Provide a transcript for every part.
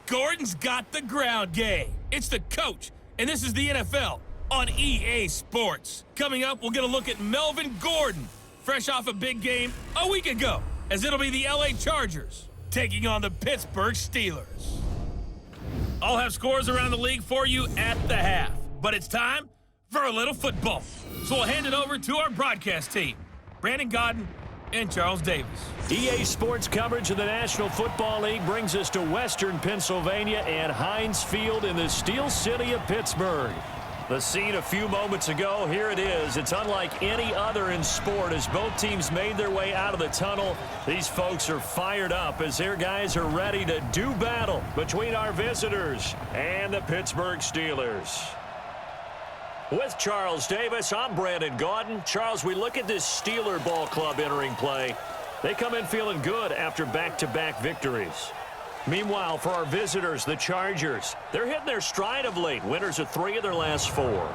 Gordon's got the ground game. It's the coach, and this is the NFL on EA Sports. Coming up, we'll get a look at Melvin Gordon, fresh off a big game a week ago, as it'll be the LA Chargers taking on the Pittsburgh Steelers. I'll have scores around the league for you at the half, but it's time for a little football. So we'll hand it over to our broadcast team, Brandon Godden and Charles Davis. EA Sports coverage of the National Football League brings us to Western Pennsylvania and Heinz Field in the Steel City of Pittsburgh. The scene a few moments ago, here it is. It's unlike any other in sport as both teams made their way out of the tunnel. These folks are fired up as their guys are ready to do battle between our visitors and the Pittsburgh Steelers. With Charles Davis, I'm Brandon Gordon. Charles, we look at this Steeler ball club entering play. They come in feeling good after back-to-back victories. Meanwhile, for our visitors, the Chargers, they're hitting their stride of late. Winners of 3 of their last 4.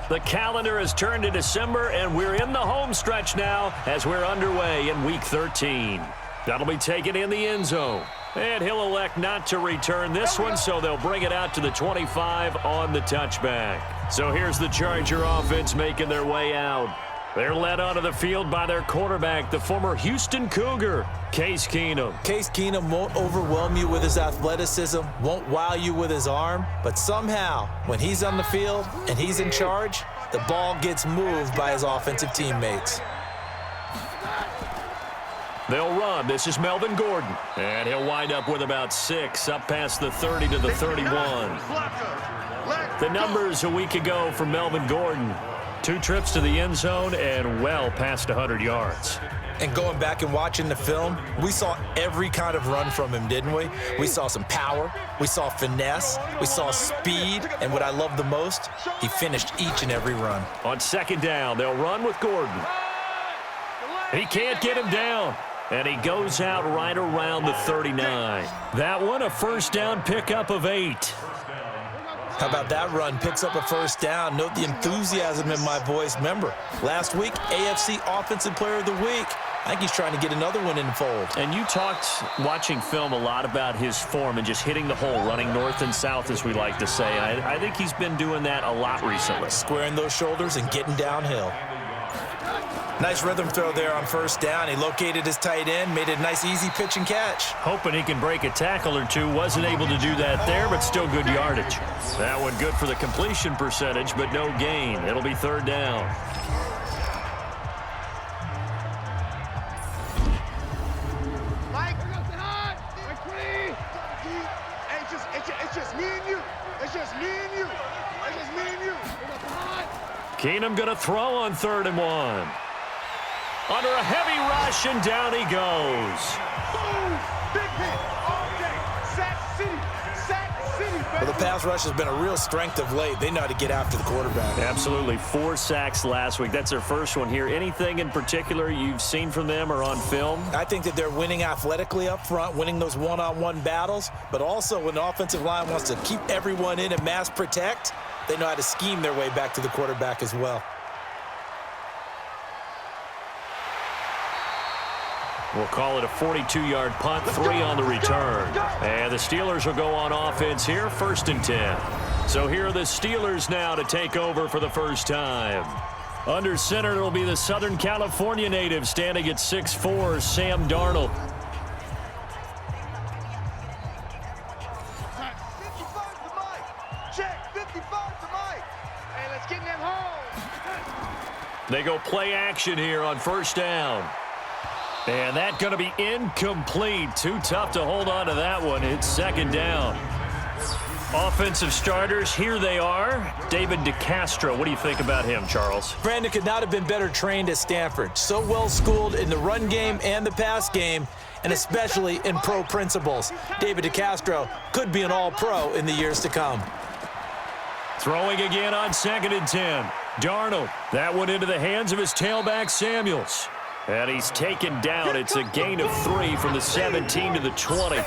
The calendar has turned to December, and we're in the home stretch now as we're underway in Week 13. That'll be taken in the end zone. And he'll elect not to return this one, so they'll bring it out to the 25 on the touchback. So here's the Charger offense making their way out. They're led onto the field by their quarterback, the former Houston Cougar, Case Keenum. Case Keenum won't overwhelm you with his athleticism, won't wow you with his arm, but somehow, when he's on the field and he's in charge, the ball gets moved by his offensive teammates. They'll run. This is Melvin Gordon. And he'll wind up with about 6, up past the 30 to the 31. The numbers a week ago for Melvin Gordon. 2 trips to the end zone and well past 100 yards. And going back and watching the film, we saw every kind of run from him, didn't we? We saw some power, we saw finesse, we saw speed, and what I love the most, he finished each and every run. On second down, they'll run with Gordon. He can't get him down, and he goes out right around the 39. That one, a first down pickup of 8. How about that run? Picks up a first down. Note the enthusiasm in my voice. Remember, last week, AFC Offensive Player of the Week. I think he's trying to get another one in the fold. And you talked, watching film, a lot about his form and just hitting the hole, running north and south, as we like to say. I think he's been doing that a lot recently. Squaring those shoulders and getting downhill. Nice rhythm throw there on first down. He located his tight end, made a nice easy pitch and catch. Hoping he can break a tackle or two. Wasn't able to do that there, but still good yardage. That one good for the completion percentage, but no gain. It'll be third down. Mike, it's just me and you. It's just me and you. It's just me and you. Keenum going to throw on 3rd and 1. Under a heavy rush, and down he goes. Boom! Big hit all day. Sack City. Sack City, baby. Well, the pass rush has been a real strength of late. They know how to get after the quarterback. Absolutely. 4 sacks last week. That's their first one here. Anything in particular you've seen from them or on film? I think that they're winning athletically up front, winning those one-on-one battles, but also when the offensive line wants to keep everyone in and mass protect, they know how to scheme their way back to the quarterback as well. We'll call it a 42-yard punt, 3 on the return. And the Steelers will go on offense here, 1st and 10. So here are the Steelers now to take over for the first time. Under center, it'll be the Southern California native standing at 6'4", Sam Darnold. They go play action here on first down. And that's going to be incomplete. Too tough to hold on to that one. It's second down. Offensive starters, here they are. David Castro, what do you think about him, Charles? Brandon could not have been better trained at Stanford. So well schooled in the run game and the pass game, and especially in pro principles. David Castro could be an all-pro in the years to come. Throwing again on 2nd and 10. Darnold, that one into the hands of his tailback Samuels. And he's taken down. It's a gain of 3 from the 17 to the 20.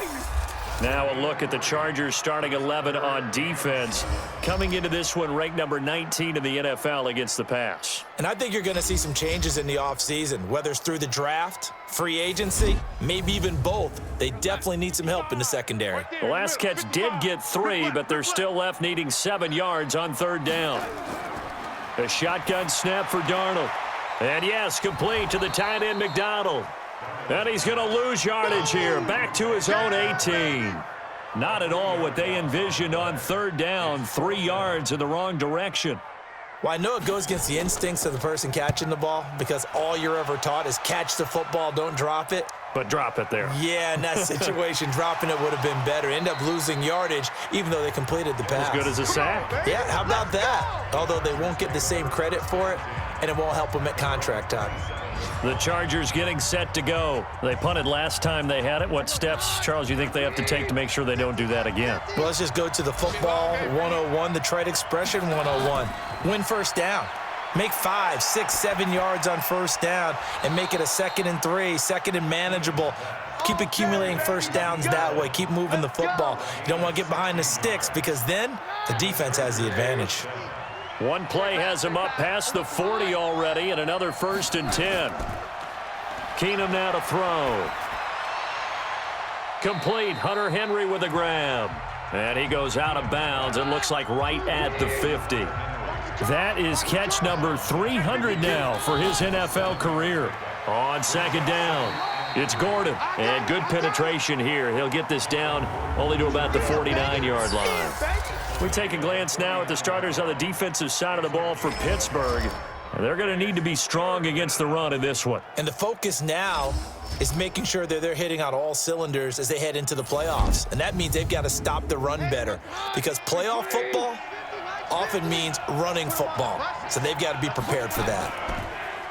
Now a look at the Chargers starting 11 on defense. Coming into this one ranked number 19 in the NFL against the pass. And I think you're going to see some changes in the offseason, whether it's through the draft, free agency, maybe even both. They definitely need some help in the secondary. The last catch did get 3, but they're still left needing 7 yards on 3rd down. A shotgun snap for Darnold. And yes, complete to the tight end McDonald. And he's going to lose yardage here. Back to his own 18. Not at all what they envisioned on 3rd down. 3 yards in the wrong direction. Well, I know it goes against the instincts of the person catching the ball because all you're ever taught is catch the football, don't drop it. But drop it there. Yeah, in that situation, dropping it would have been better. End up losing yardage, even though they completed the pass. As good as a sack. Yeah, how about that? Although they won't get the same credit for it, and it won't help them at contract time. The Chargers getting set to go. They punted last time they had it. What steps, Charles, you think they have to take to make sure they don't do that again? Well, let's just go to the football 101, the trite expression 101. Win first down. Make 5, 6, 7 yards on first down and make it a 2nd and 3, 2nd and manageable. Keep accumulating first downs that way. Keep moving the football. You don't want to get behind the sticks because then the defense has the advantage. One play has him up past the 40 already, and another 1st and 10. Keenum now to throw. Complete. Hunter Henry with a grab. And he goes out of bounds. It looks like right at the 50. That is catch number 300 now for his NFL career. On 2nd down, it's Gordon. And good penetration here. He'll get this down only to about the 49-yard line. We take a glance now at the starters on the defensive side of the ball for Pittsburgh. And they're going to need to be strong against the run in this one. And the focus now is making sure that they're hitting on all cylinders as they head into the playoffs. And that means they've got to stop the run better because playoff football often means running football. So they've got to be prepared for that.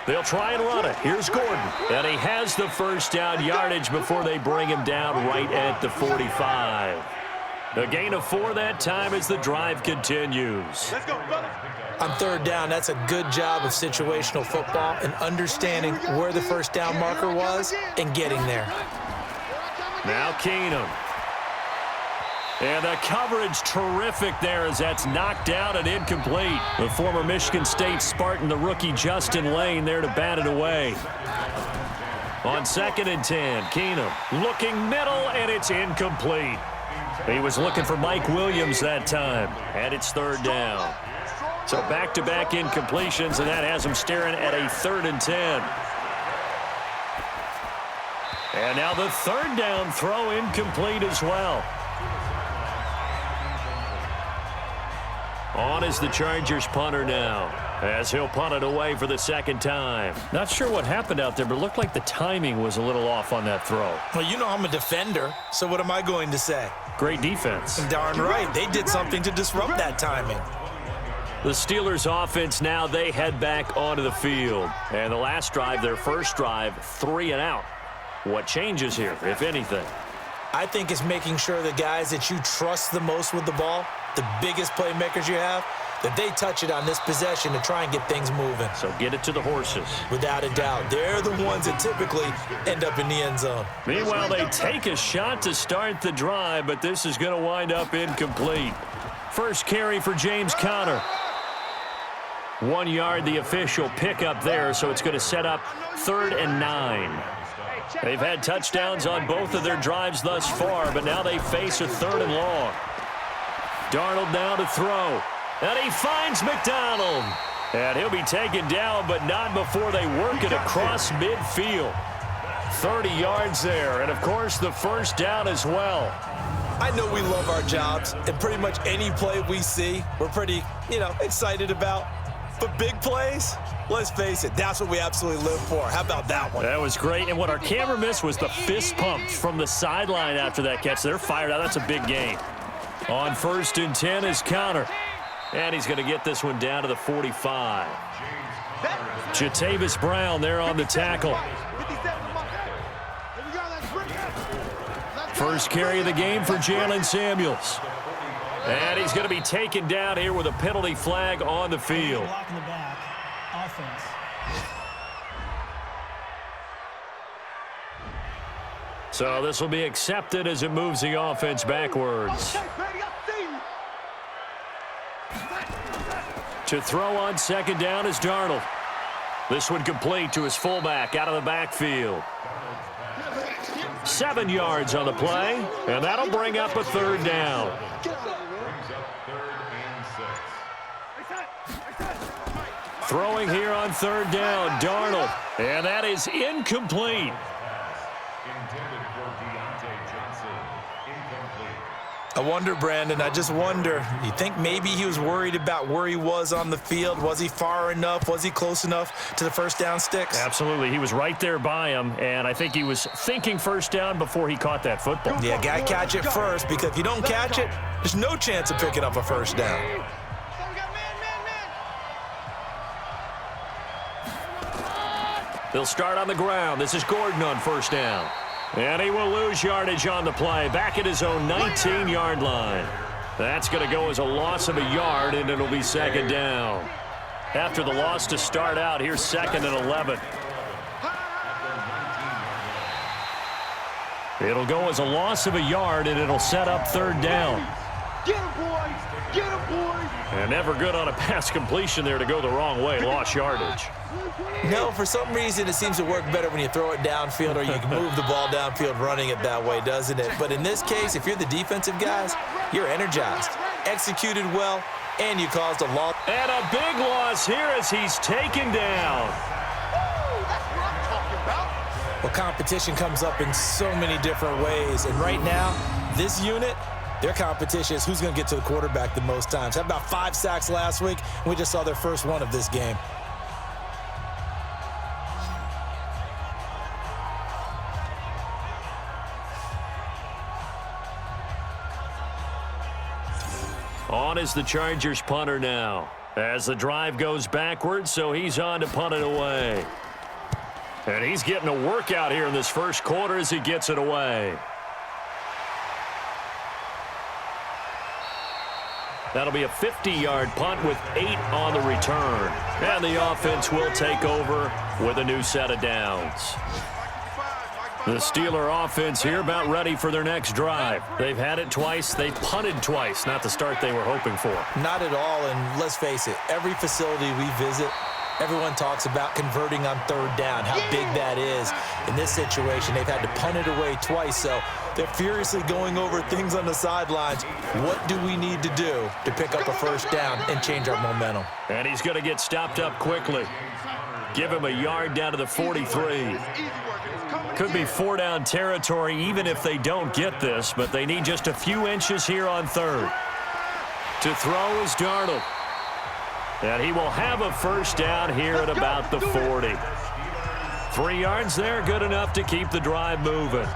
They'll try and run it. Here's Gordon. And he has the first down yardage before they bring him down right at the 45. A gain of 4 that time as the drive continues. Let's go, brother. On 3rd down, that's a good job of situational football and understanding where the first down marker was and getting there. Now Keenum. And the coverage terrific there as that's knocked down and incomplete. The former Michigan State Spartan, the rookie Justin Lane, there to bat it away. On 2nd and 10, Keenum looking middle, and it's incomplete. He was looking for Mike Williams that time, and it's 3rd down. So back-to-back incompletions, and that has him staring at a 3rd and 10. And now the 3rd down throw incomplete as well. On is the Chargers punter now, as he'll punt it away for the 2nd time. Not sure what happened out there, but it looked like the timing was a little off on that throw. Well, you know I'm a defender, so what am I going to say? Great defense. Darn right. They did something to disrupt that timing. The Steelers offense now, they head back onto the field. And the last drive, their first drive, 3 and out. What changes here, if anything? I think it's making sure the guys that you trust the most with the ball, the biggest playmakers you have, that they touch it on this possession to try and get things moving. So get it to the horses. Without a doubt. They're the ones that typically end up in the end zone. Meanwhile, they take a shot to start the drive, but this is going to wind up incomplete. First carry for James Conner. 1 yard, the official pickup there, so it's going to set up 3rd and 9. They've had touchdowns on both of their drives thus far, but now they face a 3rd and long. Darnold now to throw. And he finds McDonald. And he'll be taken down, but not before they work it across midfield. 30 yards there, and of course the first down as well. I know we love our jobs, and pretty much any play we see, we're pretty, excited about. But big plays, let's face it, that's what we absolutely live for. How about that one? That was great, and what our camera missed was the fist pump from the sideline after that catch. They're fired out. That's a big game. On 1st and 10 is Counter. And he's going to get this one down to the 45. Jatavis Brown there on the tackle. First carry of the game for Jalen Samuels. And he's going to be taken down here with a penalty flag on the field. Block in the back. Offense. So this will be accepted as it moves the offense backwards. To throw on 2nd down is Darnold. This one complete to his fullback out of the backfield. 7 yards on the play, and that'll bring up a 3rd down. Throwing here on 3rd down, Darnold, and that is incomplete. I wonder, Brandon, I just wonder, you think maybe he was worried about where he was on the field? Was he far enough? Was he close enough to the 1st down sticks? Absolutely. He was right there by him, and I think he was thinking 1st down before he caught that football. Yeah, got to catch it first, because if you don't catch it, there's no chance of picking up a 1st down. They'll start on the ground. This is Gordon on 1st down. And he will lose yardage on the play, back at his own 19-yard line. That's going to go as a loss of a yard, and it'll be 2nd down. After the loss to start out, here's 2nd and 11. It'll go as a loss of a yard, and it'll set up 3rd down. Get him, boys! Get him, boys! And never good on a pass completion there to go the wrong way, lost yardage. No, for some reason it seems to work better when you throw it downfield or you can move the ball downfield running it that way, doesn't it? But in this case, if you're the defensive guys, you're energized, executed well, and you caused a loss. And a big loss here as he's taken down. Well, competition comes up in so many different ways, and right now, this unit, their competition is who's going to get to the quarterback the most times. Had about 5 sacks last week, and we just saw their first one of this game. On is the Chargers punter now. As the drive goes backwards, so he's on to punt it away. And he's getting a workout here in this first quarter as he gets it away. That'll be a 50-yard punt with 8 on the return. And the offense will take over with a new set of downs. The Steeler offense here about ready for their next drive. They've had it twice. They've punted twice. Not the start they were hoping for. Not at all, and let's face it, every facility we visit, everyone talks about converting on 3rd down, how big that is. In this situation, they've had to punt it away twice, so they're furiously going over things on the sidelines. What do we need to do to pick up a 1st down and change our momentum? And he's going to get stopped up quickly. Give him a yard down to the 43. Could be 4-down territory even if they don't get this, but they need just a few inches here on 3rd. To throw is Darnold. And he will have a 1st down here at about the 40. 3 yards there, good enough to keep the drive moving.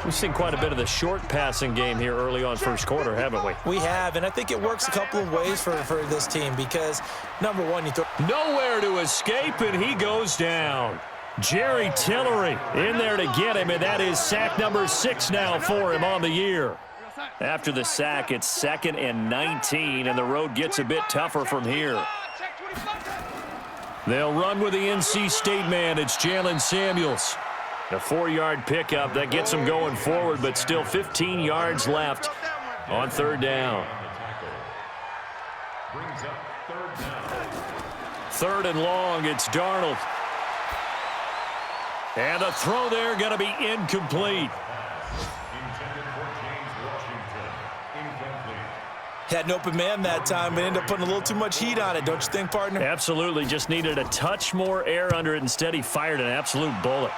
We've seen quite a bit of the short passing game here early on first quarter, haven't we? We have, and I think it works a couple of ways for this team because, number one, you throw... Nowhere to escape, and he goes down. Jerry Tillery in there to get him, and that is sack number 6 now for him on the year. After the sack, it's 2nd and 19, and the road gets a bit tougher from here. They'll run with the NC State man. It's Jalen Samuels. A 4-yard pickup that gets him going forward, but still 15 yards left on 3rd down. 3rd and long, it's Darnold. And the throw there going to be incomplete. Had an open man that time, but ended up putting a little too much heat on it, don't you think, partner? Absolutely. Just needed a touch more air under it. Instead, he fired an absolute bullet.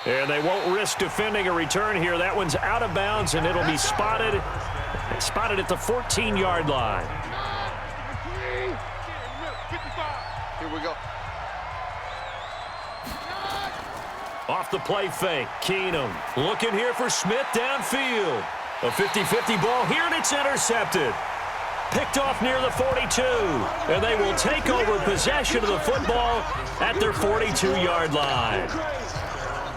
And they won't risk defending a return here. That one's out of bounds, and it'll be spotted at the 14-yard line. Here we go. Off the play fake, Keenum looking here for Smith downfield. A 50-50 ball here, and it's intercepted. Picked off near the 42, and they will take over possession of the football at their 42-yard line.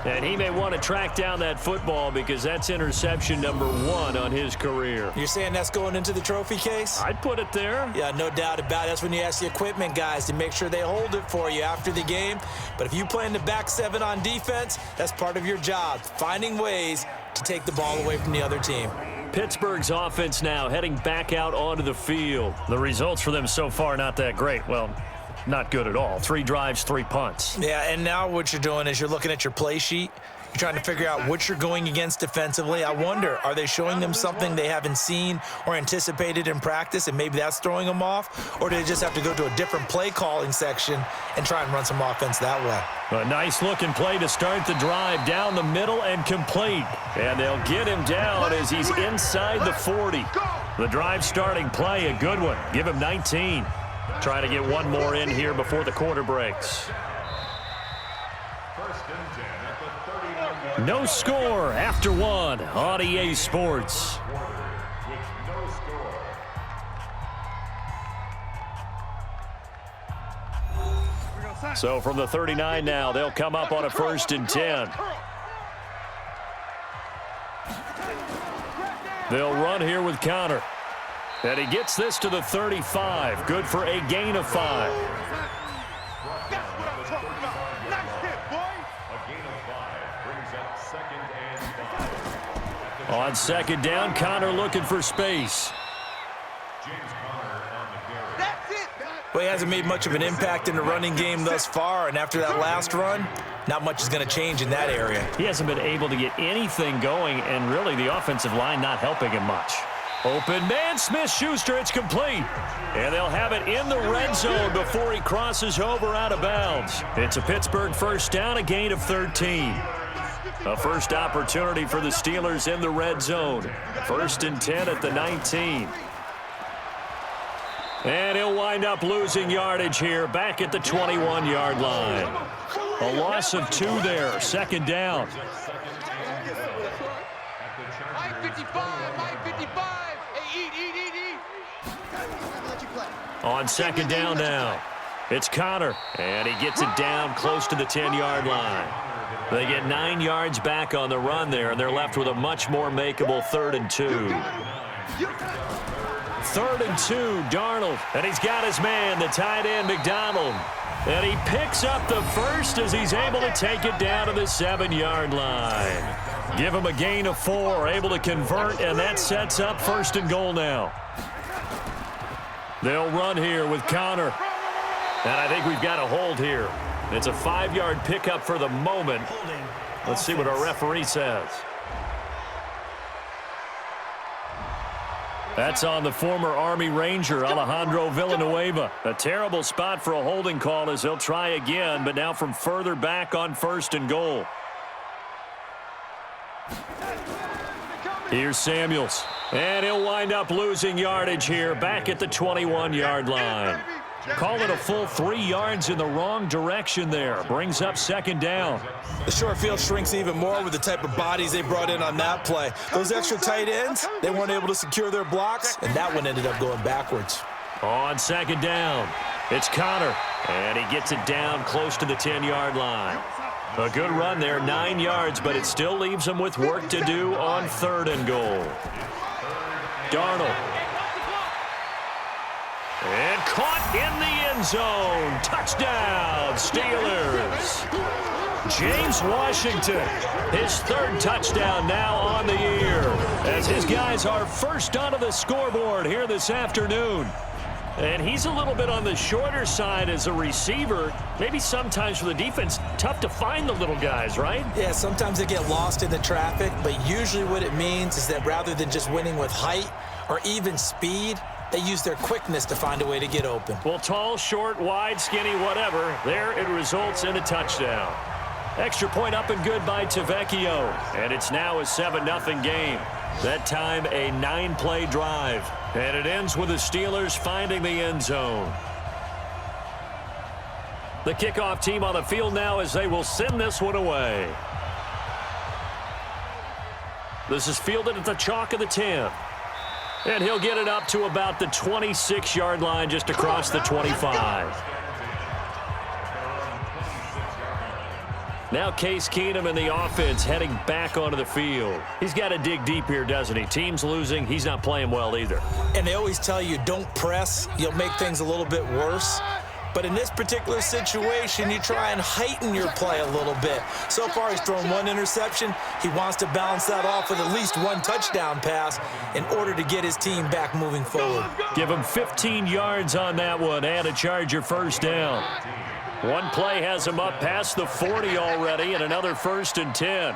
And he may want to track down that football because that's interception number 1 on his career. You're saying that's going into the trophy case? I'd put it there. Yeah, no doubt about it. That's when you ask the equipment guys to make sure they hold it for you after the game. But if you play in the back 7 on defense, that's part of your job, finding ways to take the ball away from the other team. Pittsburgh's offense now heading back out onto the field. The results for them so far not that great. Well, not good at all. 3 drives, 3 punts. Yeah, and now what you're doing is you're looking at your play sheet. You're trying to figure out what you're going against defensively. I wonder, are they showing them something they haven't seen or anticipated in practice, and maybe that's throwing them off? Or do they just have to go to a different play calling section and try and run some offense that way? A nice-looking play to start the drive down the middle and complete. And they'll get him down as he's inside the 40. The drive starting play, a good one. Give him 19. Trying to get one more in here before the quarter breaks. No score after 1 on EA Sports. So from the 39 now, they'll come up on a 1st and 10. They'll run here with Punter. And he gets this to the 35. Good for a gain of 5. That's what I'm talking about. Nice hit, boy. A gain of 5 brings up 2nd and 5. On 2nd down, Punter looking for space. That's it. Well, he hasn't made much of an impact in the running game thus far, and after that last run, not much is going to change in that area. He hasn't been able to get anything going, and really the offensive line not helping him much. Open man, Smith-Schuster, it's complete. And they'll have it in the red zone before he crosses over out of bounds. It's a Pittsburgh 1st down, a gain of 13. A first opportunity for the Steelers in the red zone. 1st and 10 at the 19. And he'll wind up losing yardage here back at the 21-yard line. A loss of 2 there, 2nd down. On 2nd down now, it's Punter, and he gets it down close to the 10-yard line. They get 9 yards back on the run there, and they're left with a much more makeable 3rd and 2. 3rd and 2, Darnold, and he's got his man, the tight end, McDonald. And he picks up the 1st as he's able to take it down to the 7-yard line. Give him a gain of 4, able to convert, and that sets up 1st and goal now. They'll run here with Punter. And I think we've got a hold here. It's a 5-yard pickup for the moment. Let's see what our referee says. That's on the former Army Ranger, Alejandro Villanueva. A terrible spot for a holding call as they'll try again, but now from further back on 1st and goal. Here's Samuels. And he'll wind up losing yardage here back at the 21-yard line. Call it a full 3 yards in the wrong direction there. Brings up 2nd down. The short field shrinks even more with the type of bodies they brought in on that play. Those extra tight ends, they weren't able to secure their blocks, and that one ended up going backwards. On 2nd down, it's Punter, and he gets it down close to the 10-yard line. A good run there, 9 yards, but it still leaves them with work to do on 3rd and goal. Darnold. And caught in the end zone. Touchdown, Steelers. James Washington, his 3rd touchdown now on the year, as his guys are first onto the scoreboard here this afternoon. And he's a little bit on the shorter side as a receiver. Maybe sometimes for the defense, tough to find the little guys, right? Yeah, sometimes they get lost in the traffic, but usually what it means is that rather than just winning with height or even speed, they use their quickness to find a way to get open. Well, tall, short, wide, skinny, whatever, there it results in a touchdown. Extra point up and good by Tavecchio, and it's now a 7-0 game. That time a 9-play drive, and it ends with the Steelers finding the end zone. The kickoff team on the field now as they will send this one away. This is fielded at the chalk of the 10. And he'll get it up to about the 26-yard line just across the 25. Now Case Keenum in the offense heading back onto the field. He's got to dig deep here, doesn't he? Team's losing. He's not playing well either. And they always tell you, don't press. You'll make things a little bit worse. But in this particular situation, you try and heighten your play a little bit. So far, he's thrown one interception. He wants to balance that off with at least one touchdown pass in order to get his team back moving forward. Give him 15 yards on that one and a Charger first down. One play has him up past the 40 already, and another 1st and 10.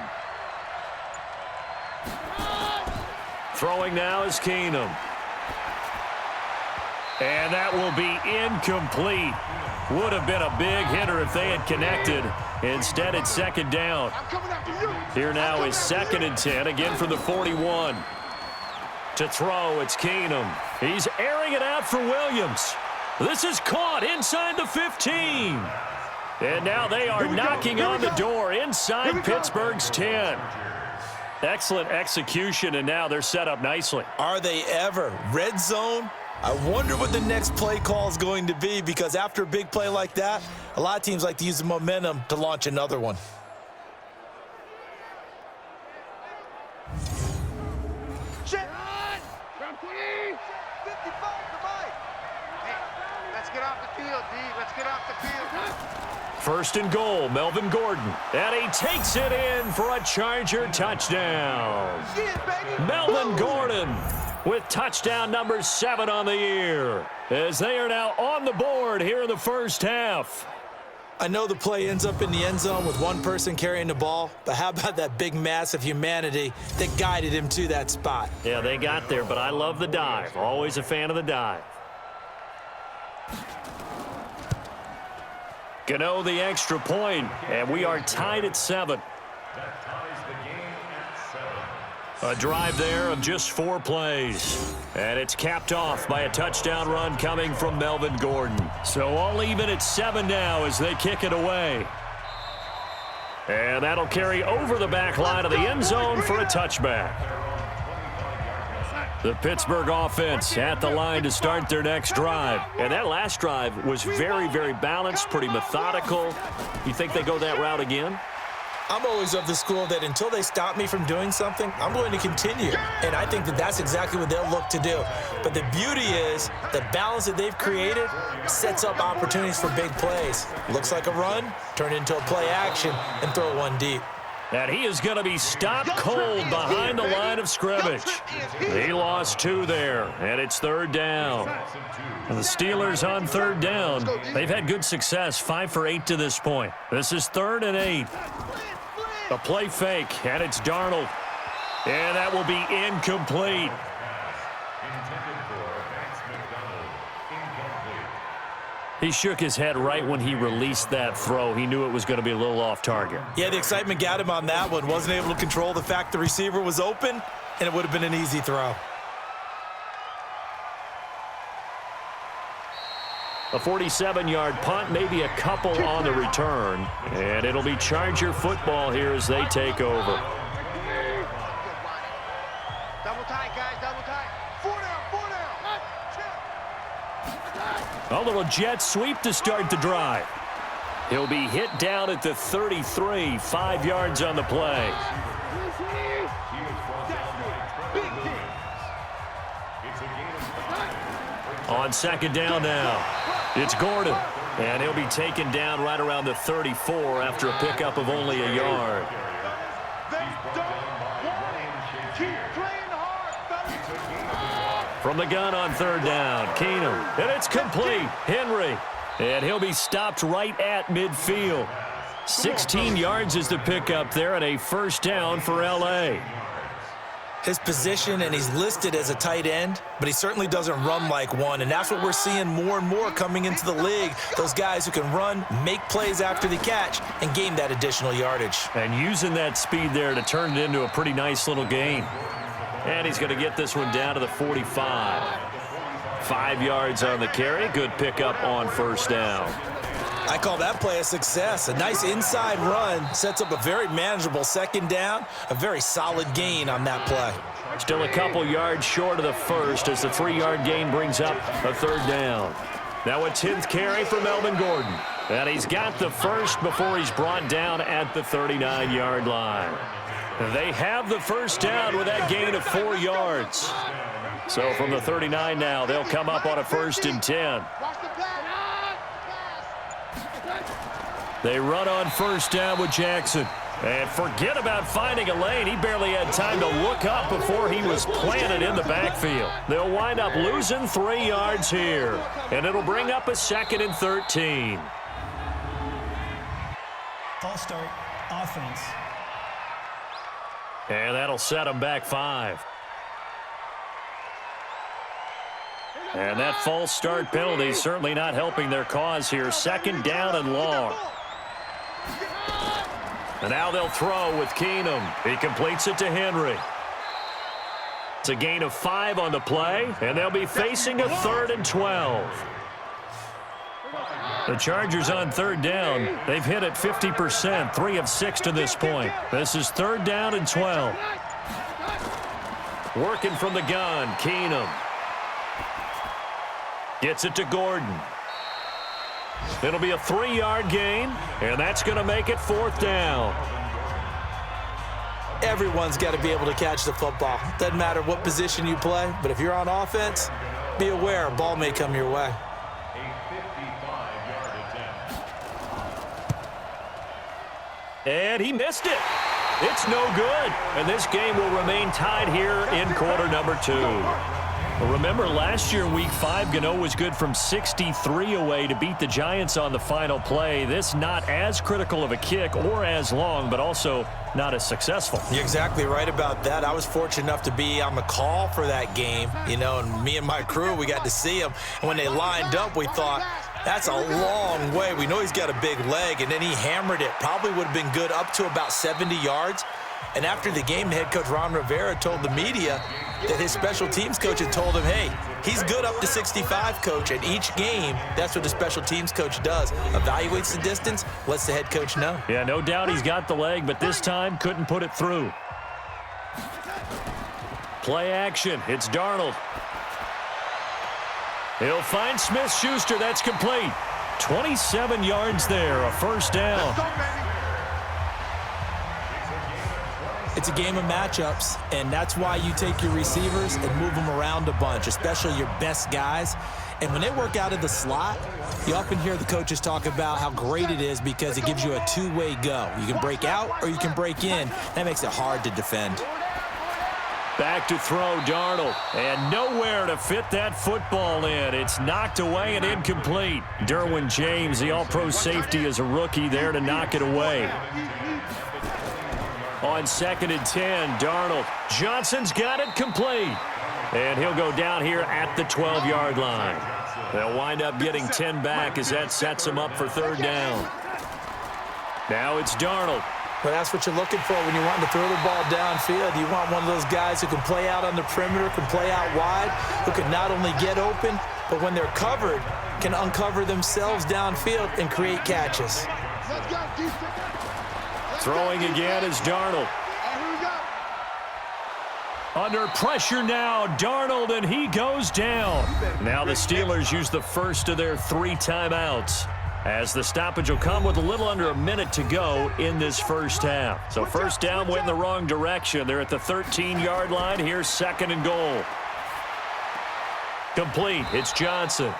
Throwing now is Keenum. And that will be incomplete. Would have been a big hitter if they had connected. Instead, it's 2nd down. Here now is 2nd and 10, again from the 41. To throw, it's Keenum. He's airing it out for Williams. This is caught inside the 15. And now they are knocking on the door inside Pittsburgh's 10. Excellent execution, and now they're set up nicely. Are they ever? Red zone? I wonder what the next play call is going to be, because after a big play like that, a lot of teams like to use the momentum to launch another one. Check. 55 to Mike. Hey, let's get off the field, D. Let's get off the field. 1st and goal, Melvin Gordon. And he takes it in for a Charger touchdown. Melvin Gordon with touchdown number 7 on the year, as they are now on the board here in the first half. I know the play ends up in the end zone with one person carrying the ball, but how about that big mass of humanity that guided him to that spot? Yeah, they got there, but I love the dive. Always a fan of the dive. Gano the extra point, and we are tied at 7. A drive there of just 4 plays. And it's capped off by a touchdown run coming from Melvin Gordon. So all even at 7 now as they kick it away. And that'll carry over the back line of the end zone for a touchback. The Pittsburgh offense at the line to start their next drive. And that last drive was very, very balanced, pretty methodical. You think they go that route again? I'm always of the school that until they stop me from doing something, I'm going to continue. And I think that that's exactly what they'll look to do. But the beauty is the balance that they've created sets up opportunities for big plays. Looks like a run, turn it into a play action, and throw one deep. And he is going to be stopped cold behind the line of scrimmage. He lost 2 there, and it's 3rd down. And the Steelers on 3rd down. They've had good success, 5 for 8 to this point. This is 3rd and 8. A play fake, and it's Darnold. And that will be incomplete. He shook his head right when he released that throw. He knew it was going to be a little off target. Yeah, the excitement got him on that one. Wasn't able to control the fact the receiver was open, and it would have been an easy throw. A 47-yard punt, maybe a couple on the return. And it'll be Charger football here as they take over. Double tight, guys, double tight. 4 down. A little jet sweep to start the drive. He'll be hit down at the 33, 5 yards on the play. On 2nd down now. It's Gordon, and he'll be taken down right around the 34 after a pickup of only a yard. From the gun on 3rd down, Keenum, and it's complete. Henry, and he'll be stopped right at midfield. 16 yards is the pickup there, and a 1st down for L.A. His position, and he's listed as a tight end, but he certainly doesn't run like one, and that's what we're seeing more and more coming into the league. Those guys who can run, make plays after the catch, and gain that additional yardage. And using that speed there to turn it into a pretty nice little gain. And he's going to get this one down to the 45. 5 yards on the carry. Good pickup on 1st down. I call that play a success. A nice inside run sets up a very manageable second down, a very solid gain on that play. Still a couple yards short of the first as the 3-yard gain brings up a third down. Now a 10th carry for Melvin Gordon. And he's got the first before he's brought down at the 39-yard line. They have the first down with that gain of 4 yards. So from the 39 now, they'll come up on a 1st and 10. They run on first down with Jackson. And forget about finding a lane. He barely had time to look up before he was planted in the backfield. They'll wind up losing 3 yards here. And it'll bring up a 2nd and 13. False start, offense. And that'll set them back 5. And that false start penalty is certainly not helping their cause here. 2nd down and long. And now they'll throw with Keenum. He completes it to Henry. It's a gain of 5 on the play, and they'll be facing a 3rd and 12. The Chargers on 3rd down. They've hit it 50%, 3 of 6 to this point. This is 3rd down and 12. Working from the gun, Keenum. Gets it to Gordon. It'll be a 3-yard gain, and that's going to make it 4th down. Everyone's got to be able to catch the football. Doesn't matter what position you play, but if you're on offense, be aware a ball may come your way. And he missed it. It's no good. And this game will remain tied here in quarter number 2. Remember, last year in Week 5, Gano was good from 63 away to beat the Giants on the final play. This not as critical of a kick or as long, but also not as successful. You're exactly right about that. I was fortunate enough to be on the call for that game, and me and my crew, we got to see him. And when they lined up, we thought, that's a long way. We know he's got a big leg, and then he hammered it. Probably would have been good up to about 70 yards. And after the game, head coach Ron Rivera told the media that his special teams coach had told him, hey, he's good up to 65, coach. And each game, that's what the special teams coach does. Evaluates the distance, lets the head coach know. Yeah, no doubt he's got the leg, but this time couldn't put it through. Play action. It's Darnold. He'll find Smith-Schuster. That's complete. 27 yards there, a 1st down. It's a game of matchups, and that's why you take your receivers and move them around a bunch, especially your best guys. And when they work out of the slot, you often hear the coaches talk about how great it is because it gives you a two-way go. You can break out or you can break in. That makes it hard to defend. Back to throw, Darnold. And nowhere to fit that football in. It's knocked away and incomplete. Derwin James, the all-pro safety, is a rookie there to knock it away. On 2nd and 10, Darnold. Johnson's got it complete. And he'll go down here at the 12-yard line. They'll wind up getting 10 back as that sets him up for 3rd down. Now it's Darnold. Well, that's what you're looking for when you want to throw the ball downfield. You want one of those guys who can play out on the perimeter, can play out wide, who can not only get open, but when they're covered, can uncover themselves downfield and create catches. Throwing again is Darnold. Under pressure now, Darnold, and he goes down. Now the Steelers use the first of their 3 timeouts, as the stoppage will come with a little under a minute to go in this first half. So 1st down went in the wrong direction. They're at the 13-yard line. Here's 2nd and goal. Complete. It's Johnson.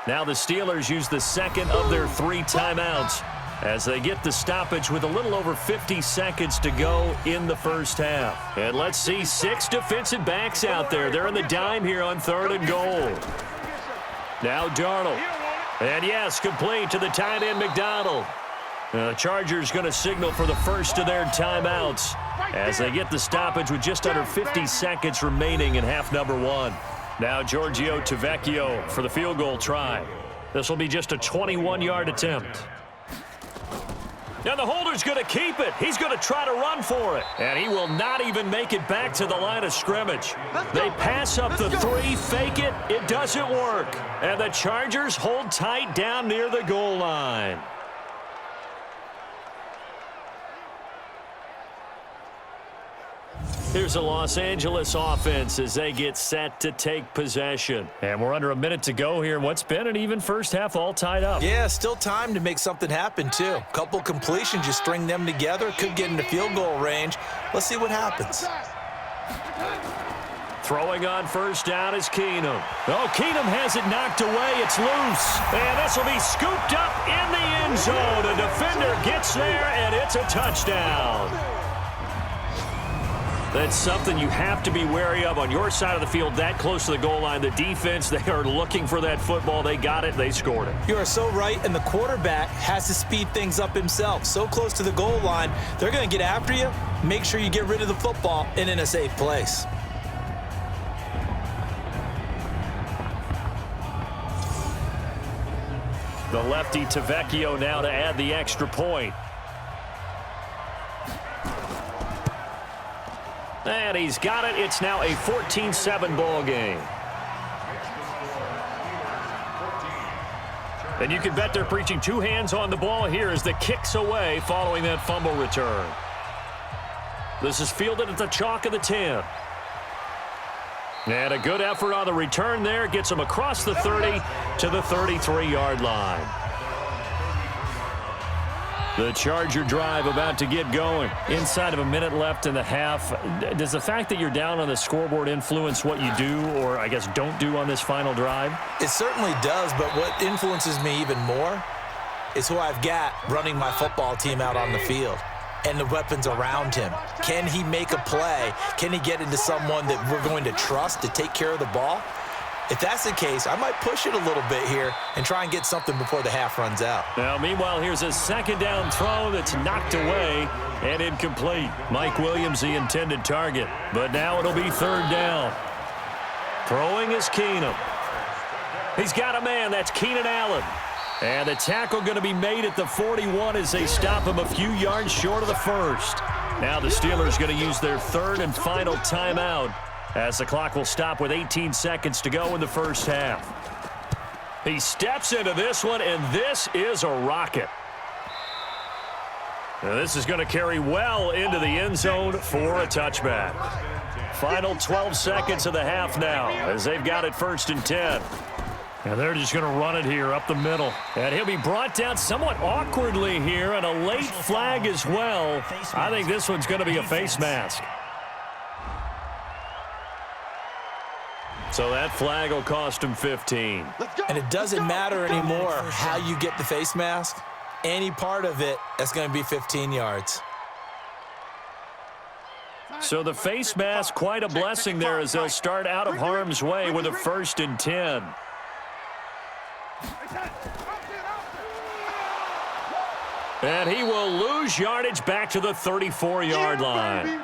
Now the Steelers use the 2nd of their 3 timeouts as they get the stoppage with a little over 50 seconds to go in the first half. And let's see 6 defensive backs out there. They're in the dime here on 3rd and goal. Now Darnold. And yes, complete to the tight end McDonald. The Chargers going to signal for the first of their timeouts as they get the stoppage with just under 50 seconds remaining in half number 1. Now Giorgio Tavecchio for the field goal try. This will be just a 21-yard attempt. And the holder's going to keep it. He's going to try to run for it. And he will not even make it back to the line of scrimmage. They pass up the 3, fake it. It doesn't work. And the Chargers hold tight down near the goal line. Here's a Los Angeles offense as they get set to take possession. And we're under a minute to go here in what's been an even first half, all tied up. Yeah, still time to make something happen, too. Couple completions, just string them together. Could get into field goal range. Let's see what happens. Throwing on first down is Keenum. Oh, Keenum has it knocked away. It's loose. And this will be scooped up in the end zone. A defender gets there, and it's a touchdown. That's something you have to be wary of on your side of the field, that close to the goal line. The defense, they are looking for that football. They got it. They scored it. You are so right, and the quarterback has to speed things up himself. So close to the goal line, they're going to get after you. Make sure you get rid of the football and in a safe place. The lefty Tavecchio now to add the extra point. And he's got it. It's now a 14-7 ball game. And you can bet they're preaching 2 hands on the ball here as the kick's away following that fumble return. This is fielded at the chalk of the 10. And a good effort on the return there. Gets him across the 30 to the 33-yard line. The Charger drive about to get going. Inside of a minute left in the half. Does the fact that you're down on the scoreboard influence what you do, or I guess don't do on this final drive? It certainly does, but what influences me even more is who I've got running my football team out on the field and the weapons around him. Can he make a play? Can he get into someone that we're going to trust to take care of the ball? If that's the case, I might push it a little bit here and try and get something before the half runs out. Now, meanwhile, here's a second down throw that's knocked away and incomplete. Mike Williams, the intended target, but now it'll be third down. Throwing is Keenum. He's got a man. That's Keenan Allen. And the tackle going to be made at the 41 as they stop him a few yards short of the first. Now the Steelers going to use their third and final timeout, as the clock will stop with 18 seconds to go in the first half. He steps into this one, and this is a rocket. Now this is going to carry well into the end zone for a touchback. Final 12 seconds of the half now, as they've got it 1st and 10. And they're just going to run it here up the middle. And he'll be brought down somewhat awkwardly here, and a late flag as well. I think this one's going to be a face mask. So that flag will cost him 15. And it doesn't matter anymore how you get the face mask. Any part of it, that's going to be 15 yards. So the face mask, quite a blessing there as they'll start out of harm's way with a 1st and 10. And he will lose yardage back to the 34-yard line.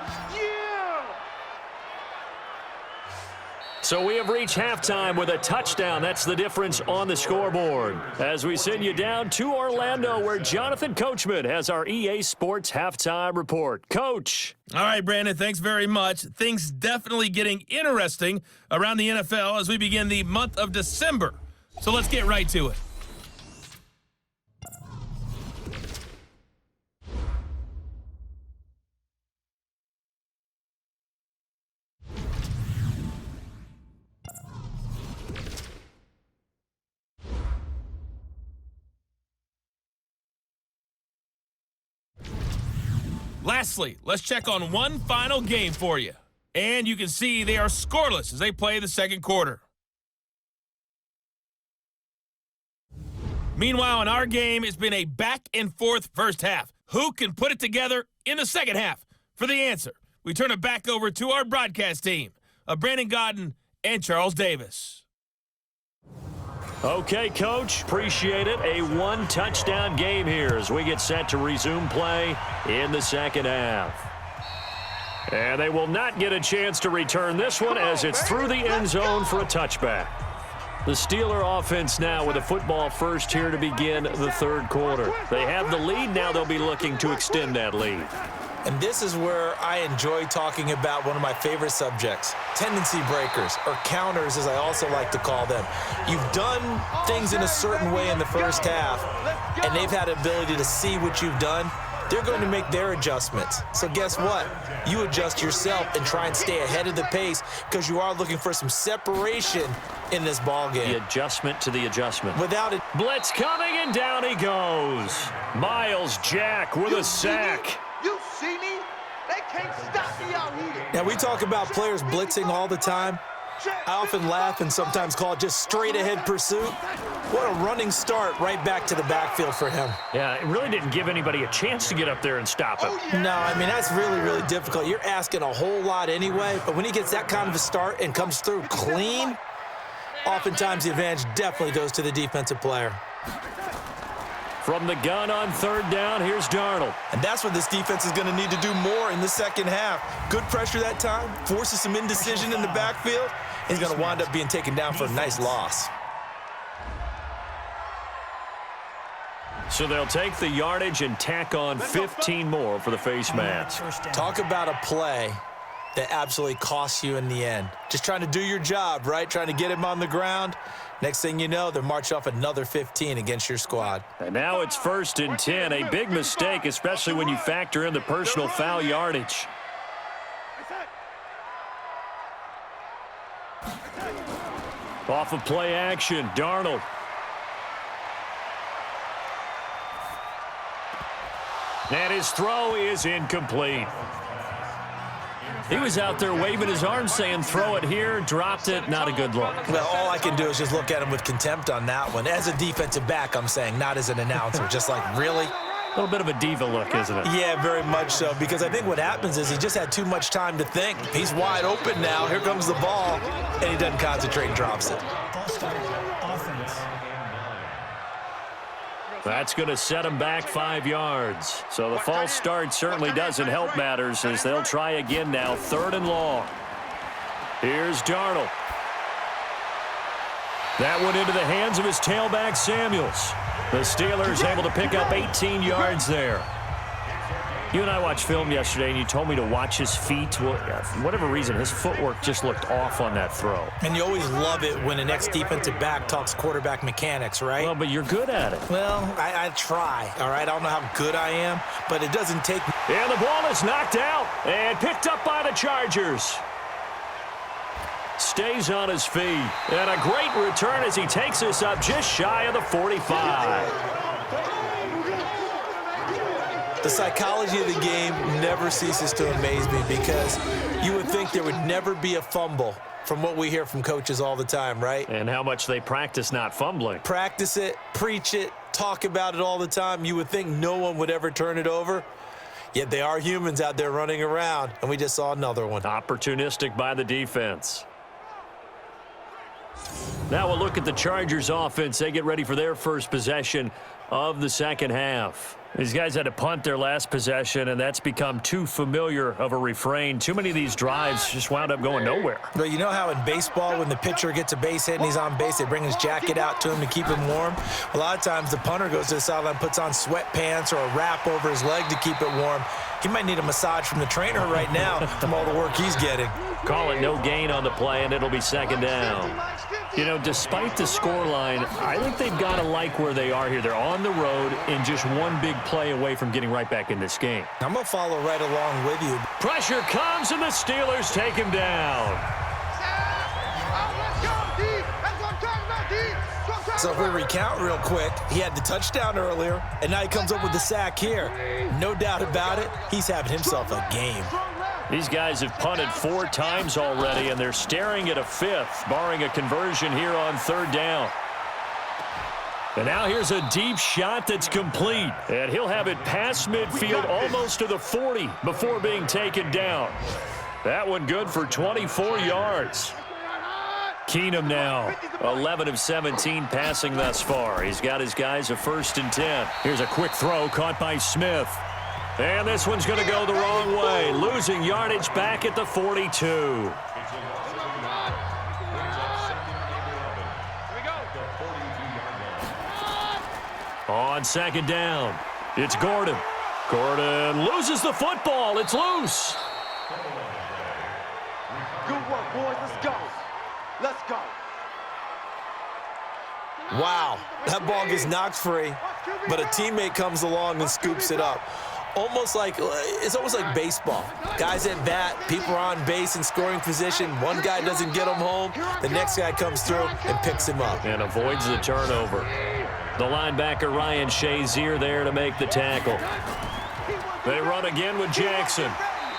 So we have reached halftime with a touchdown. That's the difference on the scoreboard. As we send you down to Orlando, where Jonathan Coachman has our EA Sports Halftime Report. Coach. All right, Brandon, thanks very much. Things definitely getting interesting around the NFL as we begin the month of December. So let's get right to it. Lastly, let's check on one final game for you. And you can see they are scoreless as they play the second quarter. Meanwhile, in our game, it's been a back-and-forth first half. Who can put it together in the second half? For the answer, we turn it back over to our broadcast team of Brandon Gordon and Charles Davis. Okay, Coach, appreciate it. A one-touchdown game here as we get set to resume play in the second half. And they will not get a chance to return this one as it's through the end zone for a touchback. The Steeler offense now with a football first here to begin the third quarter. They have the lead. Now they'll be looking to extend that lead. And this is where I enjoy talking about one of my favorite subjects, tendency breakers, or counters as I also like to call them. You've done things in a certain way in the first half, and they've had the ability to see what you've done. They're going to make their adjustments. So guess what? You adjust yourself and try and stay ahead of the pace because you are looking for some separation in this ball game. The adjustment to the adjustment. Without it. Blitz coming, and down he goes. Miles Jack with a sack. You see me? They can't stop me out here. Now, we talk about players blitzing all the time. I often laugh and sometimes call it just straight-ahead pursuit. What a running start right back to the backfield for him. Yeah, it really didn't give anybody a chance to get up there and stop him. No, I mean, that's really, really difficult. You're asking a whole lot anyway, but when he gets that kind of a start and comes through clean, oftentimes the advantage definitely goes to the defensive player. From the gun on third down, here's Darnold. And that's what this defense is going to need to do more in the second half. Good pressure that time, forces some indecision in the backfield, and he's going to wind up being taken down for a nice loss. So they'll take the yardage and tack on 15 more for the face mask. Talk about a play that absolutely costs you in the end. Just trying to do your job, right? Trying to get him on the ground. Next thing you know, they're marching off another 15 against your squad. And now it's 1st and 10. A big mistake, especially when you factor in the personal foul yardage. Off of play action, Darnold. And his throw is incomplete. He was out there waving his arm saying, throw it here, dropped it, not a good look. Well, all I can do is just look at him with contempt on that one. As a defensive back, I'm saying, not as an announcer. Just like, really? A little bit of a diva look, isn't it? Yeah, very much so, because I think what happens is he just had too much time to think. He's wide open now. Here comes the ball, and he doesn't concentrate and drops it. Offense. That's going to set him back 5 yards. So the false start certainly doesn't help matters as they'll try again now, 3rd and long. Here's Darnold. That went into the hands of his tailback, Samuels. The Steelers able to pick up 18 yards there. You and I watched film yesterday, and you told me to watch his feet. Well, for whatever reason, his footwork just looked off on that throw. And you always love it when an ex-defensive back talks quarterback mechanics, right? Well, but you're good at it. Well, I try, all right? I don't know how good I am, but it doesn't take... And the ball is knocked out and picked up by the Chargers. Stays on his feet. And a great return as he takes us up just shy of the 45. The psychology of the game never ceases to amaze me because you would think there would never be a fumble from what we hear from coaches all the time, right? And how much they practice not fumbling. Practice it, preach it, talk about it all the time. You would think no one would ever turn it over. Yet they are humans out there running around, and we just saw another one. Opportunistic by the defense. Now we'll look at the Chargers offense. They get ready for their first possession of the second half. These guys had to punt their last possession, and that's become too familiar of a refrain. Too many of these drives just wound up going nowhere. But you know how in baseball, when the pitcher gets a base hit and he's on base, they bring his jacket out to him to keep him warm? A lot of times the punter goes to the sideline, puts on sweatpants or a wrap over his leg to keep it warm. He might need a massage from the trainer right now from all the work he's getting. Call it no gain on the play, and it'll be second down. You know, despite the scoreline, I think they've got to like where they are here. They're on the road and just one big play away from getting right back in this game. I'm going to follow right along with you. Pressure comes, and the Steelers take him down. So if we recount real quick, he had the touchdown earlier, and now he comes up with the sack here. No doubt about it, he's having himself a game. These guys have punted 4 times already, and they're staring at a 5th, barring a conversion here on 3rd down. And now here's a deep shot that's complete, and he'll have it past midfield almost to the 40 before being taken down. That one good for 24 yards. Keenum now, 11 of 17 passing thus far. He's got his guys a 1st and 10. Here's a quick throw caught by Smith. And this one's going to go the wrong way, losing yardage back at the 42. On second down, it's Gordon. Gordon loses the football. It's loose. Good work, boys. Let's go. Let's go. Wow, that ball gets knocked free, but a teammate comes along and scoops it up. It's almost like baseball. Guys at bat, people are on base in scoring position. One guy doesn't get him home. The next guy comes through and picks him up. And avoids the turnover. The linebacker, Ryan Shazier, there to make the tackle. They run again with Jackson.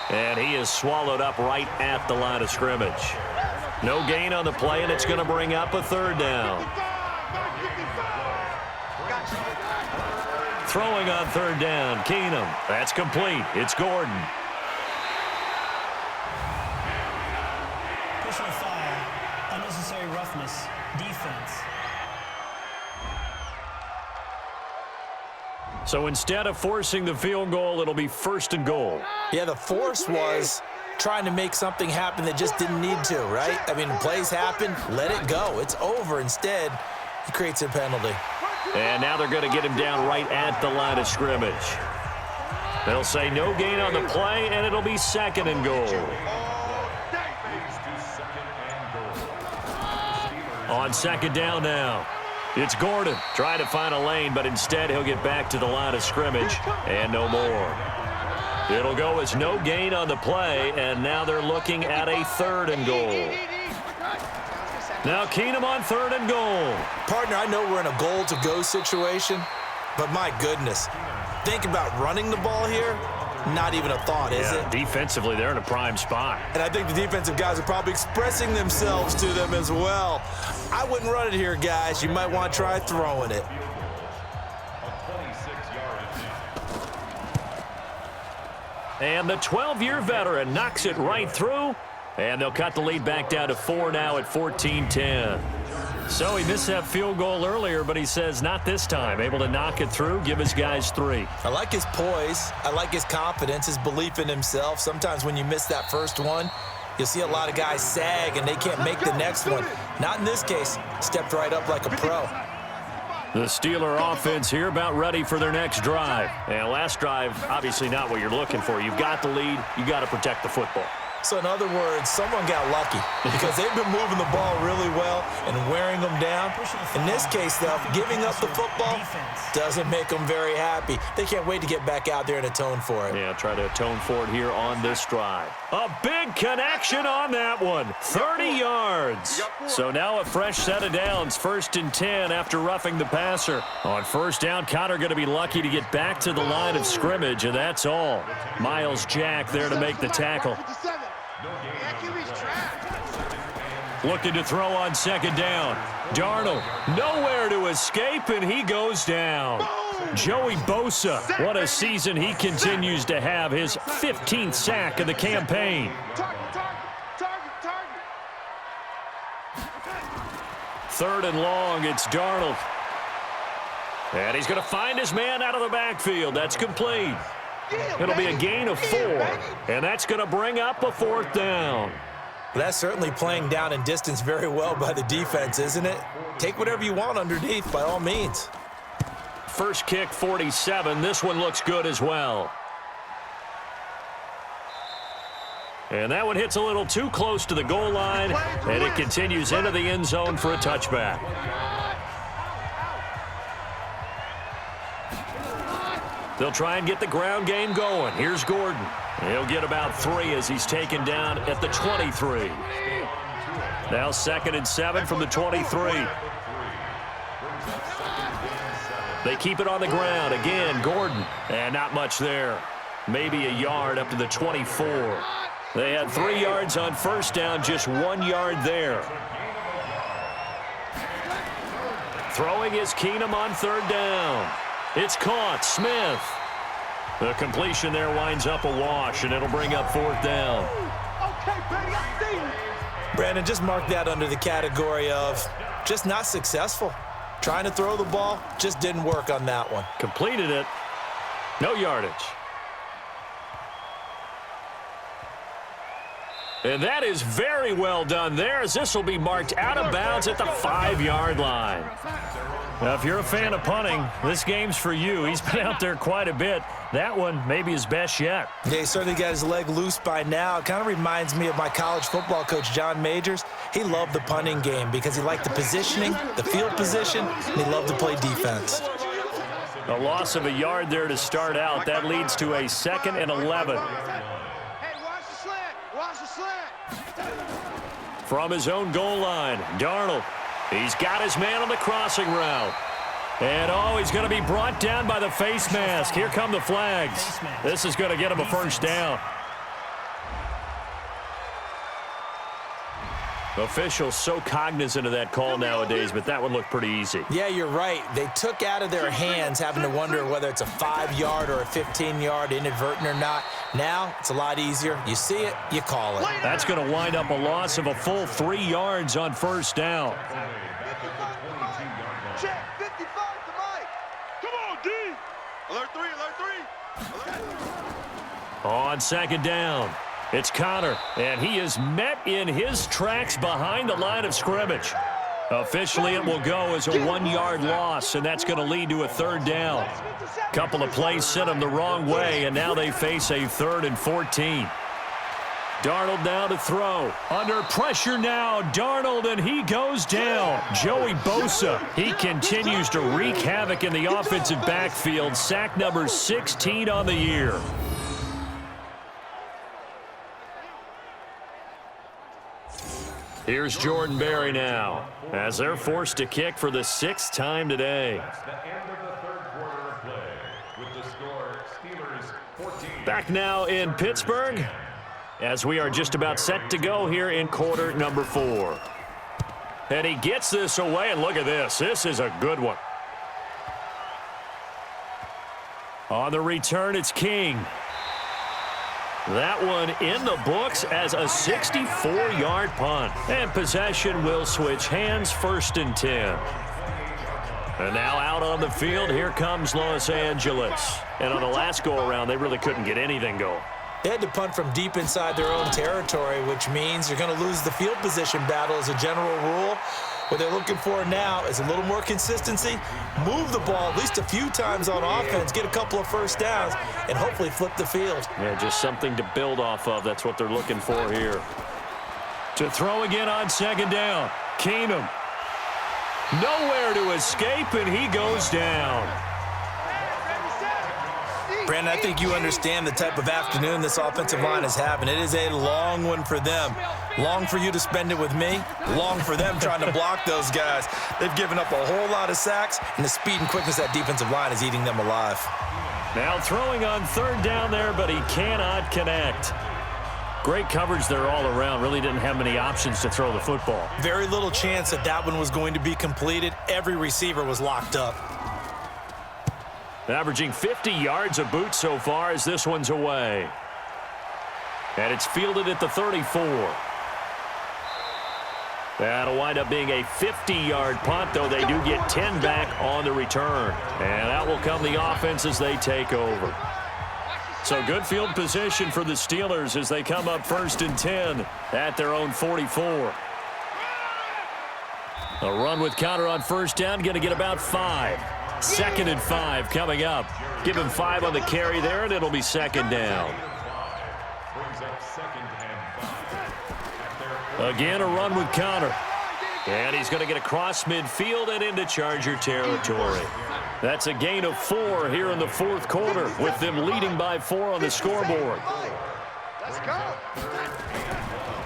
And he is swallowed up right at the line of scrimmage. No gain on the play, and it's going to bring up a third down. Throwing on third down, Keenum. That's complete. It's Gordon. Personal foul. Unnecessary roughness. Defense. So instead of forcing the field goal, it'll be 1st and goal. Yeah, the force was trying to make something happen that just didn't need to, right? I mean, plays happen, let it go. It's over. Instead, he creates a penalty. And now they're going to get him down right at the line of scrimmage. They'll say no gain on the play, and it'll be 2nd and goal. On second down now, it's Gordon trying to find a lane, but instead he'll get back to the line of scrimmage and no more. It'll go as no gain on the play, and now they're looking at a 3rd and goal. Now Keenum on 3rd and goal. Partner, I know we're in a goal-to-go situation, but my goodness, think about running the ball here. Not even a thought, is it? Defensively, they're in a prime spot. And I think the defensive guys are probably expressing themselves to them as well. I wouldn't run it here, guys. You might want to try throwing it. And the 12-year veteran knocks it right through. And they'll cut the lead back down to 4 now at 14-10. So he missed that field goal earlier, but he says not this time. Able to knock it through, give his guys 3. I like his poise. I like his confidence, his belief in himself. Sometimes when you miss that first one, you'll see a lot of guys sag and they can't make the next one. Not in this case. Stepped right up like a pro. The Steeler offense here about ready for their next drive. And last drive, obviously not what you're looking for. You've got the lead. You got to protect the football. So in other words, someone got lucky because they've been moving the ball really well and wearing them down. In this case, though, giving up the football doesn't make them very happy. They can't wait to get back out there and atone for it. Yeah, try to atone for it here on this drive. A big connection on that one. 30 yards. So now a fresh set of downs. 1st and 10 after roughing the passer. On 1st down, Connor going to be lucky to get back to the line of scrimmage, and that's all. Miles Jack there to make the tackle. Looking to throw on 2nd down. Darnold nowhere to escape, and he goes down. Joey Bosa, what a season he continues to have. His 15th sack of the campaign. Third and long, it's Darnold. And he's going to find his man out of the backfield. That's complete. It'll be a gain of 4, and that's going to bring up a 4th down. That's certainly playing down in distance very well by the defense, isn't it? Take whatever you want underneath, by all means. First kick, 47. This one looks good as well. And that one hits a little too close to the goal line, and it continues into the end zone for a touchback. They'll try and get the ground game going. Here's Gordon. He'll get about 3 as he's taken down at the 23. Now 2nd and 7 from the 23. They keep it on the ground. Again, Gordon. And not much there. Maybe a yard up to the 24. They had 3 yards on 1st down, just 1 yard there. Throwing is Keenum on 3rd down. It's caught. Smith. The completion there winds up a wash, and it'll bring up 4th down. Okay, baby, I see you. Brandon, just mark that under the category of just not successful. Trying to throw the ball, just didn't work on that one. Completed it. No yardage. And that is very well done there, as this will be marked out of bounds at the 5-yard line. Now, if you're a fan of punting, this game's for you. He's been out there quite a bit. That one maybe his best yet. Yeah, he certainly got his leg loose by now. It kind of reminds me of my college football coach, John Majors. He loved the punting game because he liked the positioning, the field position, and he loved to play defense. A loss of a yard there to start out. That leads to a 2nd and 11. Hey, watch the slant. Watch the slant. From his own goal line, Darnold. He's got his man on the crossing route. And, oh, he's going to be brought down by the face mask. Here come the flags. This is going to get him a first down. Officials so cognizant of that call nowadays, but that one looked pretty easy. Yeah, you're right. They took out of their hands having to wonder whether it's a 5-yard or a 15-yard inadvertent or not. Now, it's a lot easier. You see it, you call it. That's going to wind up a loss of a full 3 yards on first down. Check 55 to Mike. Come on, D. Alert 3, alert 3. Alert 3. On second down, it's Connor, and he is met in his tracks behind the line of scrimmage. Officially, it will go as a 1-yard loss, and that's going to lead to a 3rd down. Couple of plays sent them the wrong way, and now they face a 3rd and 14. Darnold now to throw. Under pressure now, Darnold, and he goes down. Joey Bosa, he continues to wreak havoc in the offensive backfield. Sack number 16 on the year. Here's Jordan Berry now, as they're forced to kick for the 6th time today. Back now in Pittsburgh, as we are just about set to go here in quarter number 4. And he gets this away, and look at this. This is a good one. On the return, it's King. That one in the books as a 64-yard punt. And possession will switch hands, 1st and 10. And now out on the field, here comes Los Angeles. And on the last go-around, they really couldn't get anything going. They had to punt from deep inside their own territory, which means you're going to lose the field position battle as a general rule. What they're looking for now is a little more consistency, move the ball at least a few times on offense, get a couple of first downs, and hopefully flip the field. Yeah, just something to build off of. That's what they're looking for here. To throw again on second down. Keenum. Nowhere to escape, and he goes down. Brandon, I think you understand the type of afternoon this offensive line is having. It is a long one for them. Long for you to spend it with me. Long for them trying to block those guys. They've given up a whole lot of sacks, and the speed and quickness of that defensive line is eating them alive. Now throwing on 3rd down there, but he cannot connect. Great coverage there all around. Really didn't have many options to throw the football. Very little chance that that one was going to be completed. Every receiver was locked up. Averaging 50 yards a boot so far as this one's away. And it's fielded at the 34. That'll wind up being a 50-yard punt, though they do get 10 back on the return. And that will come the offense as they take over. So good field position for the Steelers as they come up 1st and 10 at their own 44. A run with Connor on 1st down, going to get about 5. 2nd and 5 coming up. Give him 5 on the carry there, and it'll be 2nd down. Again, a run with Connor. And he's going to get across midfield and into Charger territory. That's a gain of 4 here in the 4th quarter, with them leading by 4 on the scoreboard. Let's go.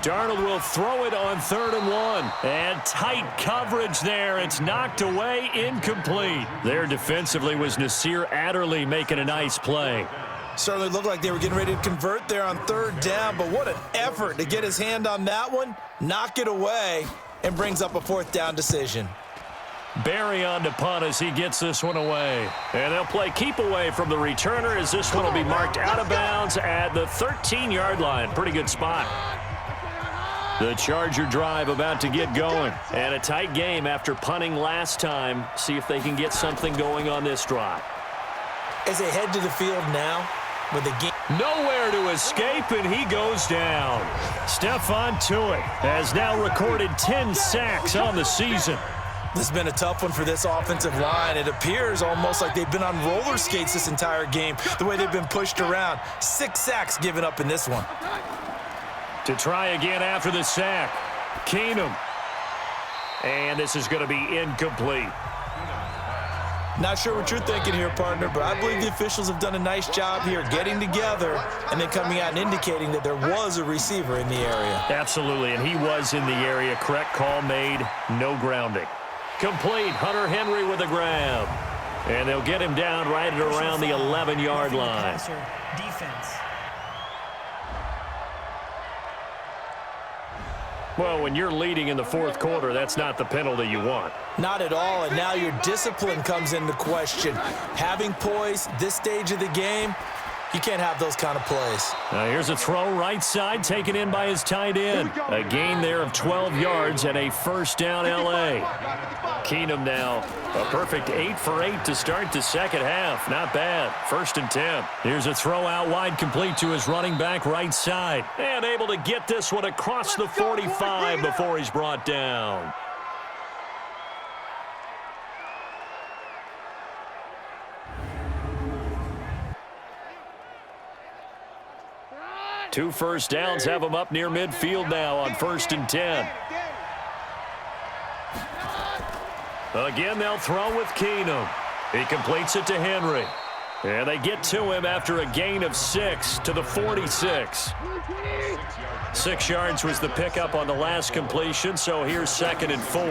Darnold will throw it on 3rd and 1. And tight coverage there. It's knocked away, incomplete. There defensively was Nasir Adderley making a nice play. Certainly looked like they were getting ready to convert there on 3rd down, but what an effort to get his hand on that one, knock it away, and brings up a 4th down decision. Berry on to punt as he gets this one away. And they'll play keep away from the returner as this one will be marked out of bounds at the 13-yard line. Pretty good spot. The Charger drive about to get going. And a tight game after punting last time. See if they can get something going on this drive. As they head to the field now with the game. Nowhere to escape, and he goes down. Stephon Tuitt has now recorded 10 sacks on the season. This has been a tough one for this offensive line. It appears almost like they've been on roller skates this entire game, the way they've been pushed around. 6 sacks given up in this one. To try again after the sack, Keenum. And this is going to be incomplete. Not sure what you're thinking here, partner, but I believe the officials have done a nice job here getting together and then coming out and indicating that there was a receiver in the area. Absolutely, and he was in the area. Correct call made, no grounding. Complete, Hunter Henry with a grab. And they'll get him down right at around the 11-yard line. Defense. Well, when you're leading in the fourth quarter, that's not the penalty you want. Not at all, and now your discipline comes into question. Having poise this stage of the game, you can't have those kind of plays. Now here's a throw right side, taken in by his tight end. A gain there of 12 yards and a first down L.A. Keenum now, a perfect 8 for 8 to start the second half. Not bad. 1st and 10. Here's a throw out wide, complete to his running back right side. And able to get this one across the 45 before he's brought down. Two first downs have him up near midfield now on 1st and 10. Again, they'll throw with Keenum. He completes it to Henry. And they get to him after a gain of 6 to the 46. 6 yards was the pickup on the last completion, so here's 2nd and 4.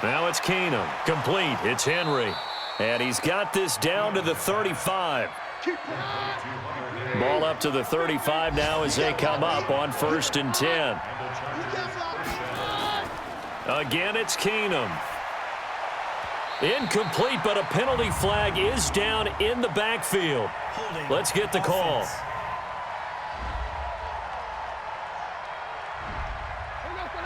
Now it's Keenum. Complete. It's Henry. And he's got this down to the 35. Ball up to the 35 now as they come up on 1st and 10. Again, it's Keenum. Incomplete, but a penalty flag is down in the backfield. Let's get the call.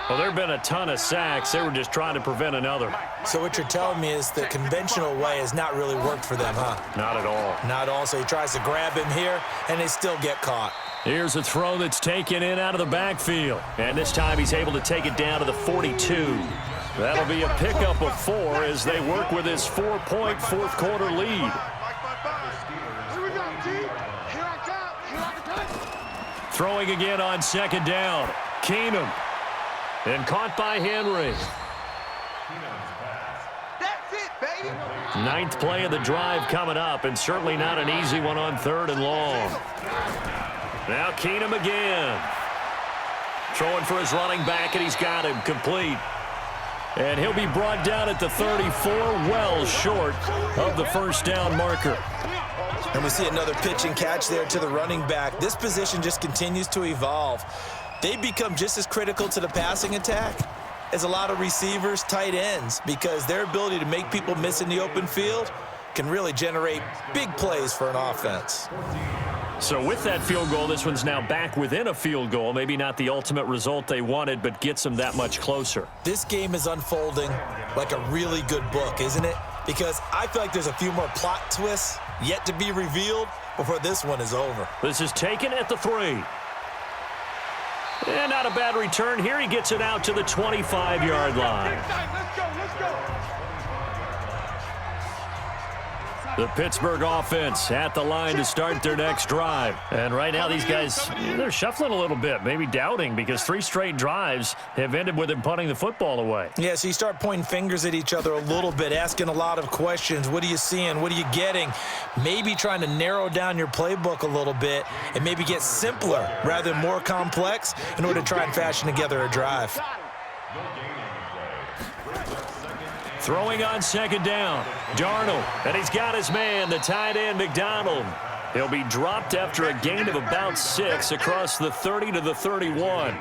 Well, there have been a ton of sacks. They were just trying to prevent another. So what you're telling me is the conventional way has not really worked for them, huh? Not at all. Not at all. So he tries to grab him here, and they still get caught. Here's a throw that's taken in out of the backfield. And this time he's able to take it down to the 42. That'll be a pickup of 4 as they work with his 4-point fourth quarter lead. Throwing again on 2nd down. Keenum. And caught by Henry. That's it, baby. 9th play of the drive coming up, and certainly not an easy one on 3rd and long. Now Keenum again. Throwing for his running back, and he's got him complete. And he'll be brought down at the 34, well short of the first down marker. And we see another pitch and catch there to the running back. This position just continues to evolve. They become just as critical to the passing attack as a lot of receivers, tight ends, because their ability to make people miss in the open field can really generate big plays for an offense. So with that field goal, this one's now back within a field goal. Maybe not the ultimate result they wanted, but gets them that much closer. This game is unfolding like a really good book, isn't it? Because I feel like there's a few more plot twists yet to be revealed before this one is over. This is taken at the 3. And not a bad return here. He gets it out to the 25-yard line. Let's go, let's go. The Pittsburgh offense at the line to start their next drive. And right now these guys, they're shuffling a little bit, maybe doubting, because 3 straight drives have ended with them punting the football away. Yeah, so you start pointing fingers at each other a little bit, asking a lot of questions. What are you seeing? What are you getting? Maybe trying to narrow down your playbook a little bit and maybe get simpler rather than more complex in order to try and fashion together a drive. Throwing on 2nd down, Darnold, and he's got his man, the tight end, McDonald. He'll be dropped after a gain of about 6 across the 30 to the 31.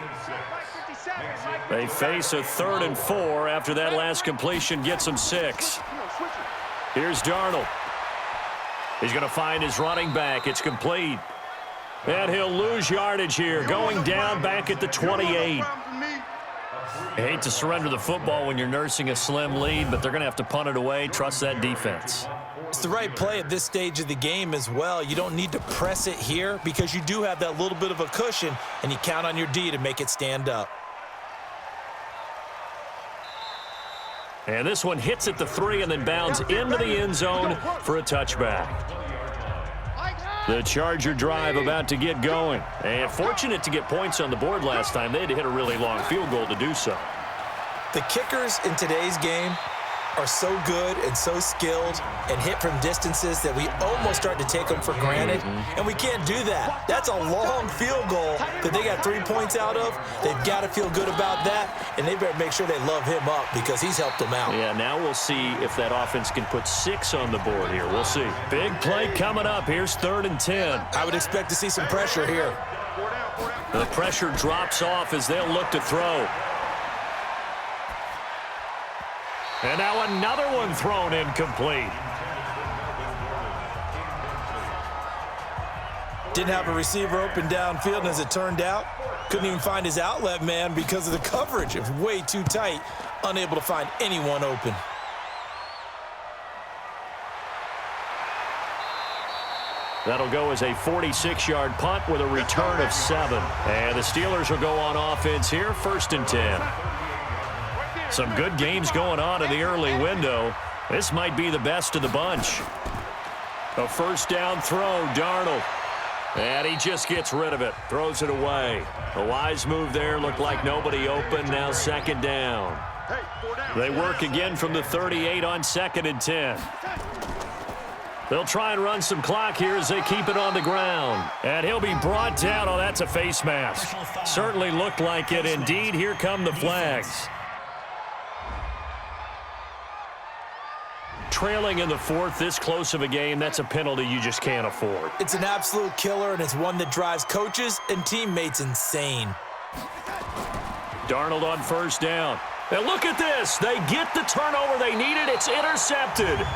They face a 3rd and 4 after that last completion gets them 6. Here's Darnold. He's going to find his running back. It's complete. And he'll lose yardage here, going down back at the 28. I hate to surrender the football when you're nursing a slim lead, but they're going to have to punt it away. Trust that defense. It's the right play at this stage of the game as well. You don't need to press it here because you do have that little bit of a cushion, and you count on your D to make it stand up. And this one hits at the 3 and then bounds into the end zone for a touchback. The Charger drive about to get going. And fortunate to get points on the board last time. They had to hit a really long field goal to do so. The kickers in today's game are so good and so skilled and hit from distances that we almost start to take them for granted, and we can't do that. That's a long field goal that they got 3 points out of. They've got to feel good about that, and they better make sure they love him up because he's helped them out. Yeah, now we'll see if that offense can put 6 on the board here. We'll see. Big play coming up. Here's 3rd and 10. I would expect to see some pressure here. The pressure drops off as they'll look to throw. And now another one thrown incomplete. Didn't have a receiver open downfield, and as it turned out, couldn't even find his outlet man because of the coverage. It was way too tight, unable to find anyone open. That'll go as a 46-yard punt with a return of 7. And the Steelers will go on offense here, 1st and 10. Some good games going on in the early window. This might be the best of the bunch. A 1st down throw, Darnold. And he just gets rid of it, throws it away. A wise move there, looked like nobody open, now 2nd down. They work again from the 38 on 2nd and 10. They'll try and run some clock here as they keep it on the ground. And he'll be brought down. Oh, that's a face mask. Certainly looked like it. Indeed, here come the flags. Trailing in the 4th, this close of a game, that's a penalty you just can't afford. It's an absolute killer, and it's one that drives coaches and teammates insane. Darnold on 1st down. And look at this. They get the turnover they needed. It's intercepted.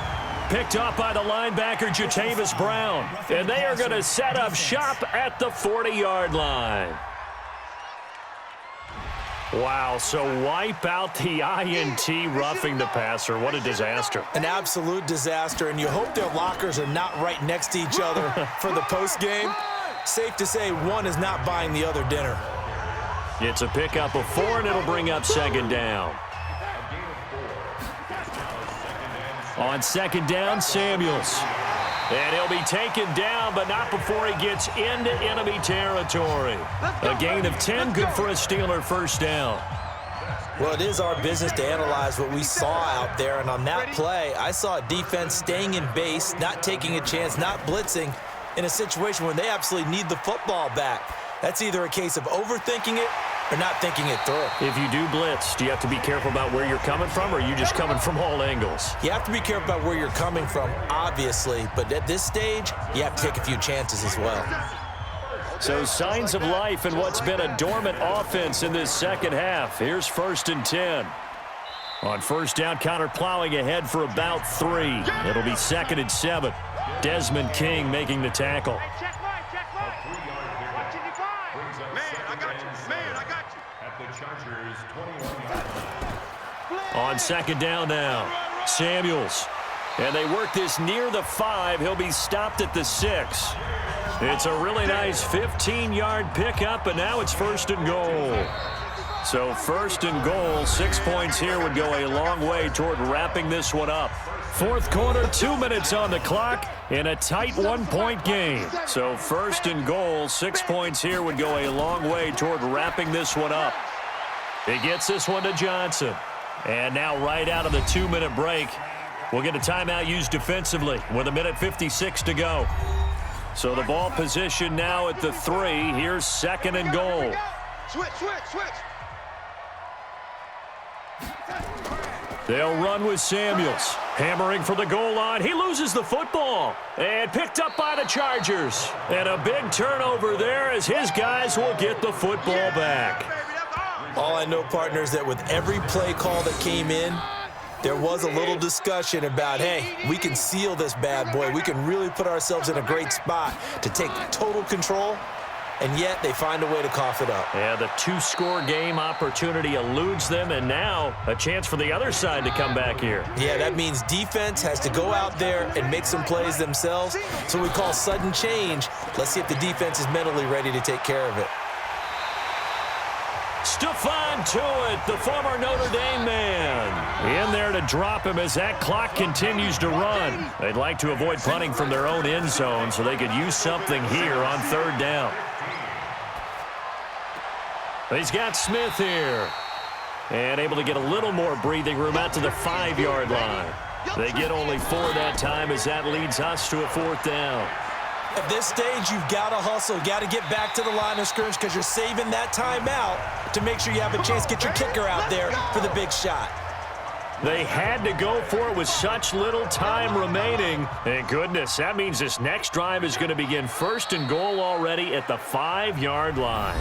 Picked up by the linebacker, Jatavis Brown. And they are going to set up shop at the 40-yard line. Wow, so wipe out the INT roughing the passer. What a disaster. An absolute disaster, and you hope their lockers are not right next to each other for the postgame. Safe to say one is not buying the other dinner. It's a pickup of 4, and it'll bring up 2nd down. On 2nd down, Samuels. And he'll be taken down, but not before he gets into enemy territory. A gain of 10, good for a Steeler 1st down. Well, it is our business to analyze what we saw out there, and on that play, I saw a defense staying in base, not taking a chance, not blitzing, in a situation where they absolutely need the football back. That's either a case of overthinking it or not thinking it through. If you do blitz, do you have to be careful about where you're coming from, or are you just coming from all angles? You have to be careful about where you're coming from, obviously, but at this stage, you have to take a few chances as well. So signs of life in what's been a dormant offense in this 2nd half. Here's 1st and 10. On 1st down, counter plowing ahead for about 3. It'll be 2nd and 7. Desmond King making the tackle. On 2nd down now, Samuels. And they work this near the 5. He'll be stopped at the 6. It's a really nice 15-yard pickup, and now it's 1st and goal. So 1st and goal, 6 points here would go a long way toward wrapping this one up. 4th quarter, 2 minutes on the clock in a tight 1-point game. So 1st and goal, 6 points here would go a long way toward wrapping this one up. He gets this one to Johnson. And now right out of the 2-minute break, we'll get a timeout used defensively with 1:56 to go. So the ball position now at the 3. Here's 2nd and goal. Switch. They'll run with Samuels. Hammering for the goal line. He loses the football. And picked up by the Chargers. And a big turnover there as his guys will get the football back. All I know, partner, is that with every play call that came in, there was a little discussion about, hey, we can seal this bad boy. We can really put ourselves in a great spot to take total control, and yet they find a way to cough it up. Yeah, the 2-score game opportunity eludes them, and now a chance for the other side to come back here. Yeah, that means defense has to go out there and make some plays themselves. So we call sudden change. Let's see if the defense is mentally ready to take care of it. Stephon Tuitt, the former Notre Dame man, in there to drop him as that clock continues to run. They'd like to avoid punting from their own end zone so they could use something here on third down. He's got Smith here. And able to get a little more breathing room out to the 5-yard line. They get only 4 that time as that leads us to a 4th down. At this stage, you've got to hustle. Got to get back to the line of scrimmage because you're saving that timeout to make sure you have a chance to get your kicker out there for the big shot. They had to go for it with such little time remaining. And goodness, that means this next drive is going to begin 1st and goal already at the 5-yard line.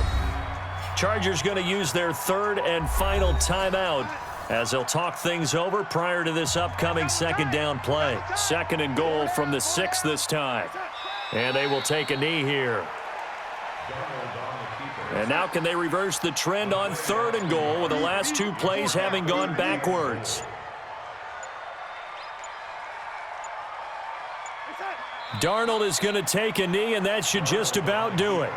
Chargers going to use their 3rd and final timeout as they'll talk things over prior to this upcoming 2nd down play. 2nd and goal from the 6 this time. And they will take a knee here. And now can they reverse the trend on 3rd and goal with the last 2 plays having gone backwards? Darnold is going to take a knee, and that should just about do it.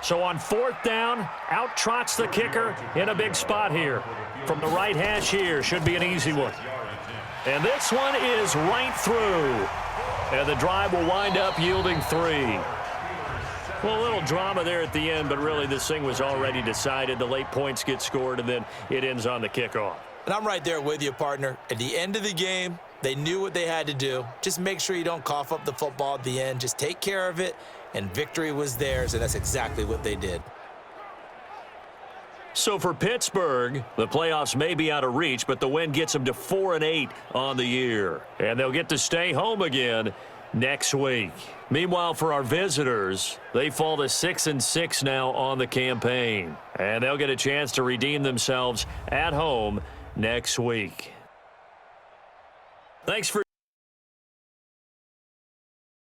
So on 4th down, out trots the kicker in a big spot here. From the right hash here, should be an easy one. And this one is right through. And the drive will wind up yielding 3. Well, a little drama there at the end, but really this thing was already decided. The late points get scored, and then it ends on the kickoff. And I'm right there with you, partner. At the end of the game, they knew what they had to do. Just make sure you don't cough up the football at the end. Just take care of it. And victory was theirs, and that's exactly what they did. So for Pittsburgh, the playoffs may be out of reach, but the win gets them to 4-8 on the year. And they'll get to stay home again next week. Meanwhile, for our visitors, they fall to 6-6 now on the campaign. And they'll get a chance to redeem themselves at home next week. Thanks for